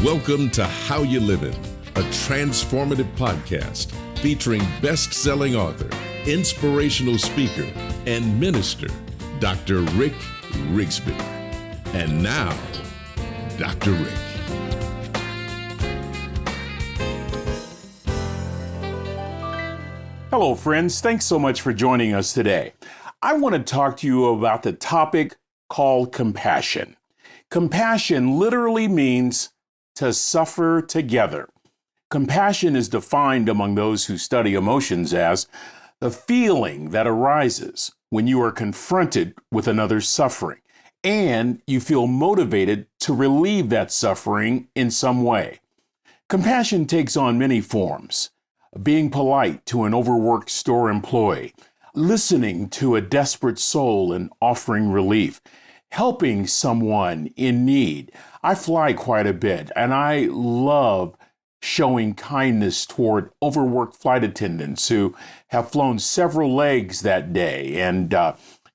Welcome to How You Livin', a transformative podcast featuring best-selling author, inspirational speaker, and minister, Dr. Rick Rigsby. And now, Dr. Rick. Hello, friends. Thanks so much for joining us today. I want to talk to you about the topic called compassion. Compassion literally means to suffer together. Compassion is defined among those who study emotions as the feeling that arises when you are confronted with another's suffering, and you feel motivated to relieve that suffering in some way. Compassion takes on many forms: being polite to an overworked store employee, listening to a desperate soul and offering relief, helping someone in need. I fly quite a bit, and I love showing kindness toward overworked flight attendants who have flown several legs that day and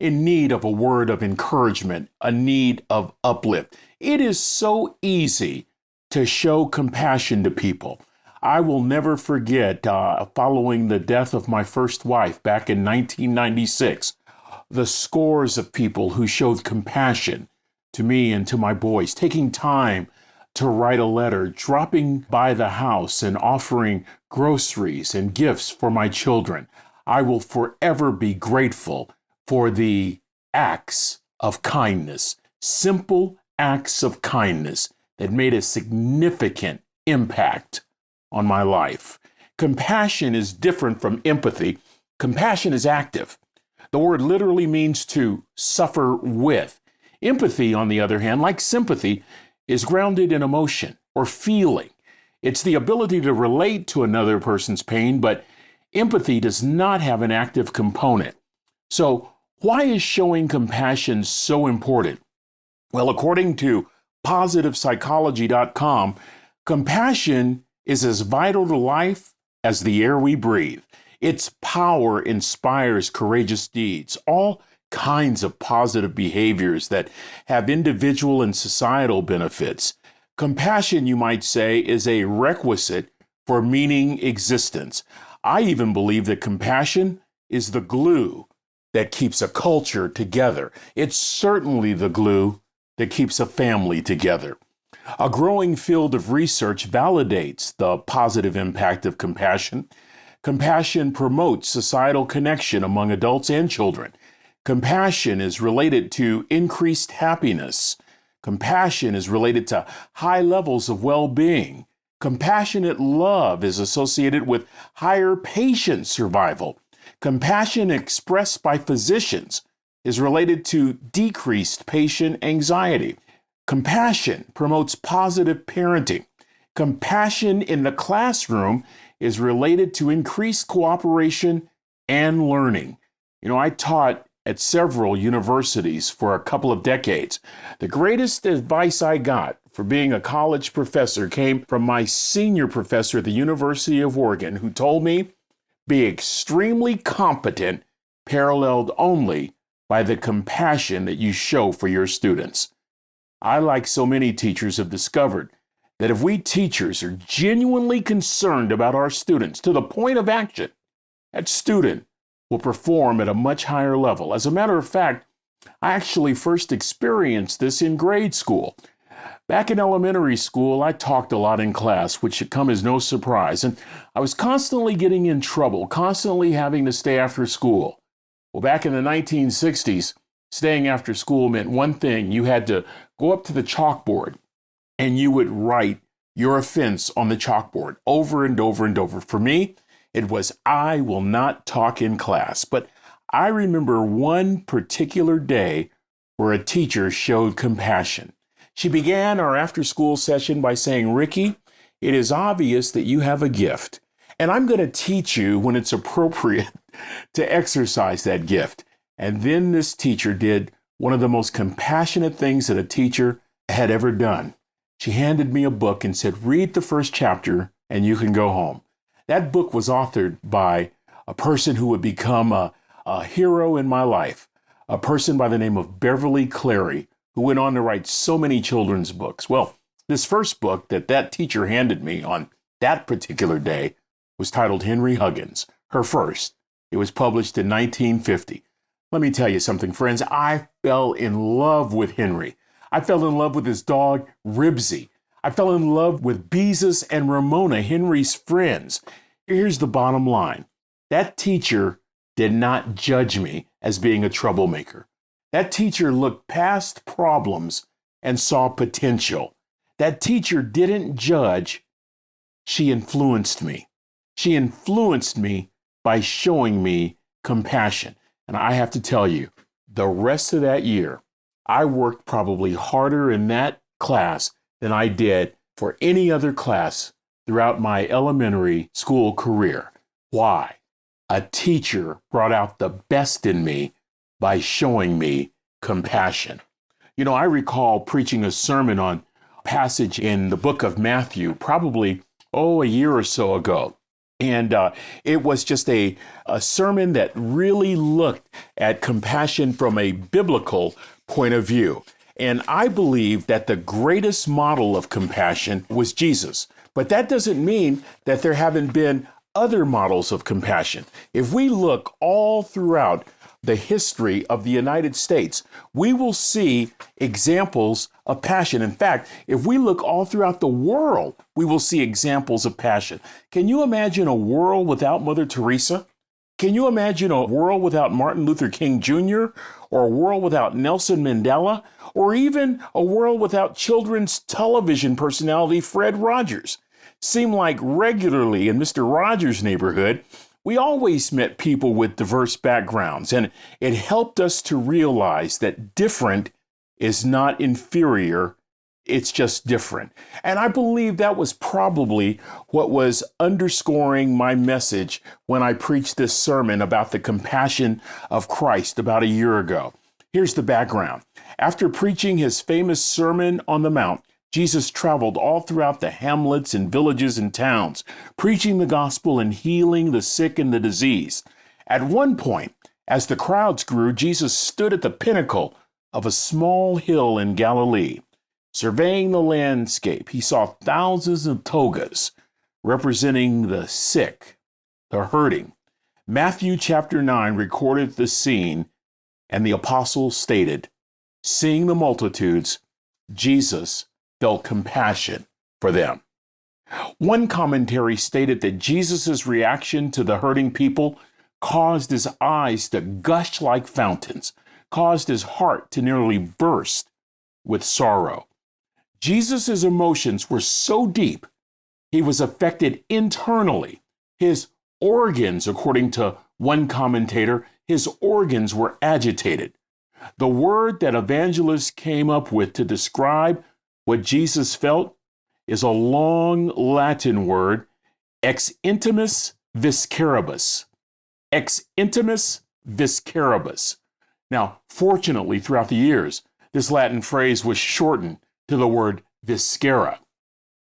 in need of a word of encouragement, a need of uplift. It is so easy to show compassion to people. I will never forget, following the death of my first wife back in 1996, the scores of people who showed compassion to me and to my boys, taking time to write a letter, dropping by the house and offering groceries and gifts for my children. I will forever be grateful for the acts of kindness, simple acts of kindness that made a significant impact on my life. Compassion is different from empathy. Compassion is active. The word literally means to suffer with. Empathy, on the other hand, like sympathy, is grounded in emotion or feeling. It's the ability to relate to another person's pain, but empathy does not have an active component. So, why is showing compassion so important? Well, according to PositivePsychology.com, compassion is as vital to life as the air we breathe. Its power inspires courageous deeds, all kinds of positive behaviors that have individual and societal benefits. Compassion, you might say, is a requisite for meaning existence. I even believe that compassion is the glue that keeps a culture together. It's certainly the glue that keeps a family together. A growing field of research validates the positive impact of compassion. Compassion promotes societal connection among adults and children. Compassion is related to increased happiness. Compassion is related to high levels of well-being. Compassionate love is associated with higher patient survival. Compassion expressed by physicians is related to decreased patient anxiety. Compassion promotes positive parenting. Compassion in the classroom is related to increased cooperation and learning. I taught at several universities for a couple of decades. The greatest advice I got for being a college professor came from my senior professor at the University of Oregon, who told me, be extremely competent, paralleled only by the compassion that you show for your students. I, like so many teachers, have discovered that if we teachers are genuinely concerned about our students to the point of action, that student will perform at a much higher level. As a matter of fact, I actually first experienced this in grade school. Back in elementary school, I talked a lot in class, which should come as no surprise, and I was constantly getting in trouble, constantly having to stay after school. Well, back in the 1960s, staying after school meant one thing. You had to go up to the chalkboard and you would write your offense on the chalkboard over and over and over. For me, it was, I will not talk in class. But I remember one particular day where a teacher showed compassion. She began our after-school session by saying, Ricky, it is obvious that you have a gift, and I'm going to teach you when it's appropriate to exercise that gift. And then this teacher did one of the most compassionate things that a teacher had ever done. She handed me a book and said, read the first chapter and you can go home. That book was authored by a person who would become a hero in my life, a person by the name of Beverly Cleary, who went on to write so many children's books. Well, This first book that teacher handed me on that particular day was titled Henry Huggins, her first. It was published in 1950. Let me tell you something, friends. I fell in love with Henry. I fell in love with his dog, Ribsy. I fell in love with Beezus and Ramona, Henry's friends. Here's the bottom line. That teacher did not judge me as being a troublemaker. That teacher looked past problems and saw potential. That teacher didn't judge. She influenced me. She influenced me by showing me compassion. And I have to tell you, the rest of that year, I worked probably harder in that class than I did for any other class throughout my elementary school career. Why? A teacher brought out the best in me by showing me compassion. You know, I recall preaching a sermon on a passage in the book of Matthew, probably, a year or so ago. And it was just a sermon that really looked at compassion from a biblical point of view. And I believe that the greatest model of compassion was Jesus. But that doesn't mean that there haven't been other models of compassion. If we look all throughout the history of the United States, we will see examples of passion. In fact, if we look all throughout the world, we will see examples of passion. Can you imagine a world without Mother Teresa? Can you imagine a world without Martin Luther King Jr., or a world without Nelson Mandela, or even a world without children's television personality Fred Rogers? Seemed like regularly in Mr. Rogers' neighborhood, we always met people with diverse backgrounds, and it helped us to realize that different is not inferior, it's just different. And I believe that was probably what was underscoring my message when I preached this sermon about the compassion of Christ about a year ago. Here's the background. After preaching his famous Sermon on the Mount, Jesus traveled all throughout the hamlets and villages and towns, preaching the gospel and healing the sick and the diseased. At one point, as the crowds grew, Jesus stood at the pinnacle of a small hill in Galilee. Surveying the landscape, he saw thousands of togas representing the sick, the hurting. Matthew chapter 9 recorded the scene, and the apostle stated, seeing the multitudes, Jesus felt compassion for them. One commentary stated that Jesus' reaction to the hurting people caused his eyes to gush like fountains, caused his heart to nearly burst with sorrow. Jesus' emotions were so deep, he was affected internally. His organs, according to one commentator, his organs were agitated. The word that evangelists came up with to describe what Jesus felt is a long Latin word, ex intimis visceribus. Ex intimis visceribus. Now, fortunately, throughout the years, this Latin phrase was shortened to the word viscera.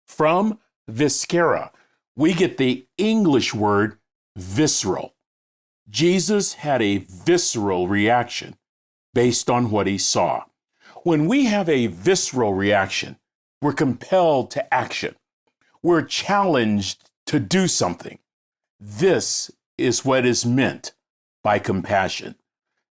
From viscera, we get the English word visceral. Jesus had a visceral reaction based on what he saw. When we have a visceral reaction, we're compelled to action. We're challenged to do something. This is what is meant by compassion.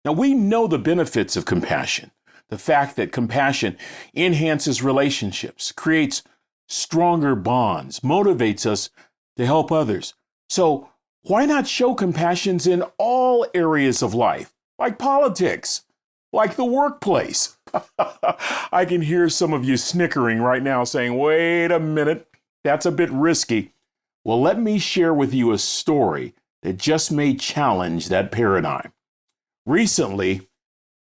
Now, we know the benefits of compassion. The fact that compassion enhances relationships, creates stronger bonds, motivates us to help others. So why not show compassion in all areas of life, like politics, like the workplace? I can hear some of you snickering right now saying, wait a minute, that's a bit risky. Well, let me share with you a story that just may challenge that paradigm. Recently,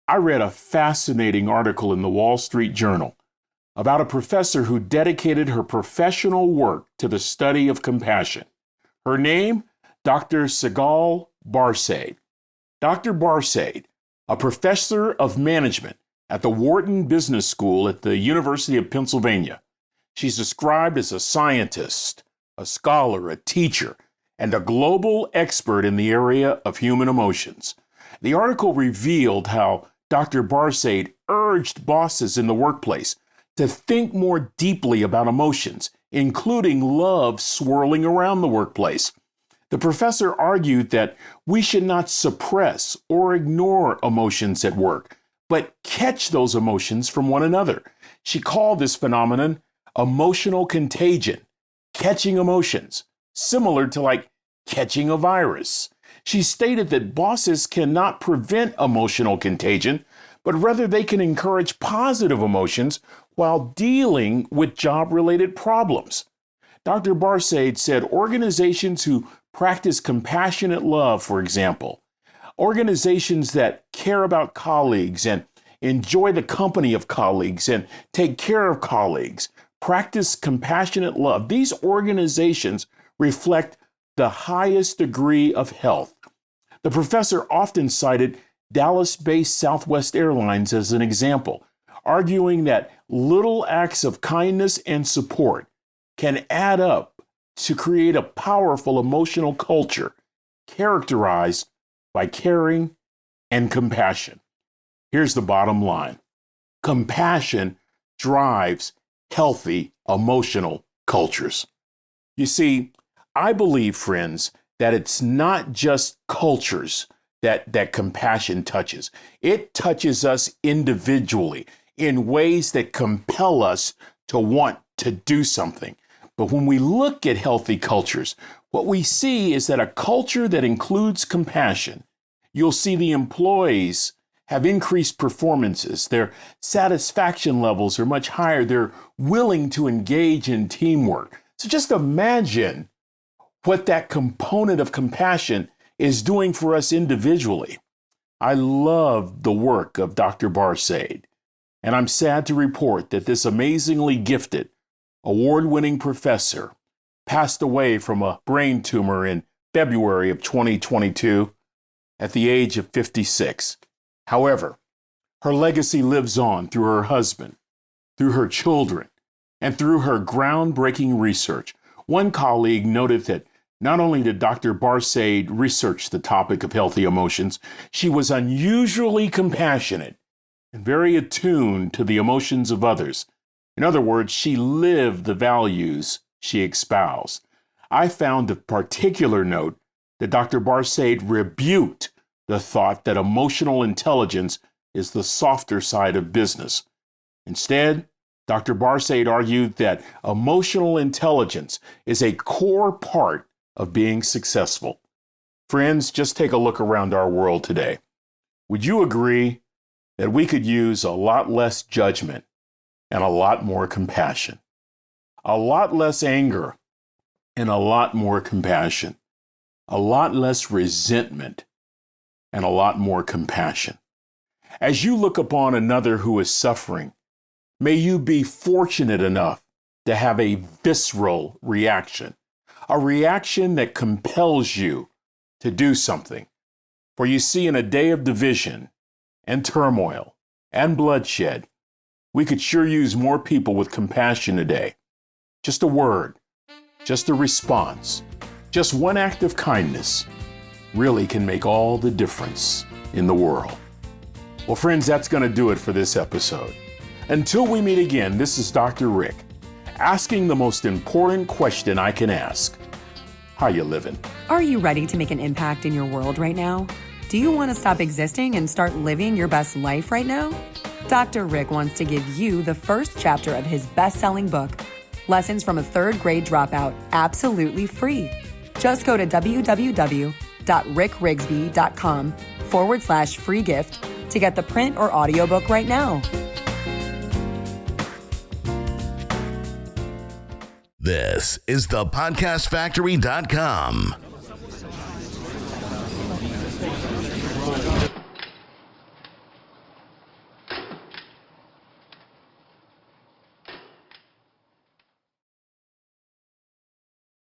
I read a fascinating article in the Wall Street Journal about a professor who dedicated her professional work to the study of compassion. Her name, Dr. Sigal Barsade. Dr. Barsade, a professor of management at the Wharton Business School at the University of Pennsylvania. She's described as a scientist, a scholar, a teacher, and a global expert in the area of human emotions. The article revealed how Dr. Barsade urged bosses in the workplace to think more deeply about emotions, including love swirling around the workplace. The professor argued that we should not suppress or ignore emotions at work, but catch those emotions from one another. She called this phenomenon emotional contagion, catching emotions, similar to like catching a virus. She stated that bosses cannot prevent emotional contagion, but rather they can encourage positive emotions while dealing with job-related problems. Dr. Barsaid said organizations who practice compassionate love, for example, organizations that care about colleagues and enjoy the company of colleagues and take care of colleagues, practice compassionate love. These organizations reflect the highest degree of health. The professor often cited Dallas-based Southwest Airlines as an example, arguing that little acts of kindness and support can add up to create a powerful emotional culture characterized by caring and compassion. Here's the bottom line. Compassion drives healthy emotional cultures. You see, I believe, friends, that it's not just cultures that compassion touches. It touches us individually in ways that compel us to want to do something. But when we look at healthy cultures, what we see is that a culture that includes compassion, you'll see the employees have increased performances. Their satisfaction levels are much higher. They're willing to engage in teamwork. So just imagine what that component of compassion is doing for us individually. I love the work of Dr. Barsaid, and I'm sad to report that this amazingly gifted, award-winning professor passed away from a brain tumor in February of 2022 at the age of 56. However, her legacy lives on through her husband, through her children, and through her groundbreaking research. One colleague noted that not only did Dr. Barsaid research the topic of healthy emotions, she was unusually compassionate and very attuned to the emotions of others. In other words, she lived the values she espoused. I found of particular note that Dr. Barsaid rebuked the thought that emotional intelligence is the softer side of business. Instead, Dr. Barsaid argued that emotional intelligence is a core part of being successful. Friends, just take a look around our world today. Would you agree that we could use a lot less judgment and a lot more compassion? A lot less anger and a lot more compassion. A lot less resentment and a lot more compassion. As you look upon another who is suffering, may you be fortunate enough to have a visceral reaction, a reaction that compels you to do something. For you see, in a day of division and turmoil and bloodshed, we could sure use more people with compassion today. Just a word, just a response, just one act of kindness really can make all the difference in the world. Well, friends, that's going to do it for this episode. Until we meet again, this is Dr. Rick, asking the most important question I can ask. How you living? Are you ready to make an impact in your world right now? Do you want to stop existing and start living your best life right now? Dr. Rick wants to give you the first chapter of his best-selling book, Lessons from a Third Grade Dropout, absolutely free. Just go to www.rickrigsby.com/free gift to get the print or audiobook right now. This is thepodcastfactory.com.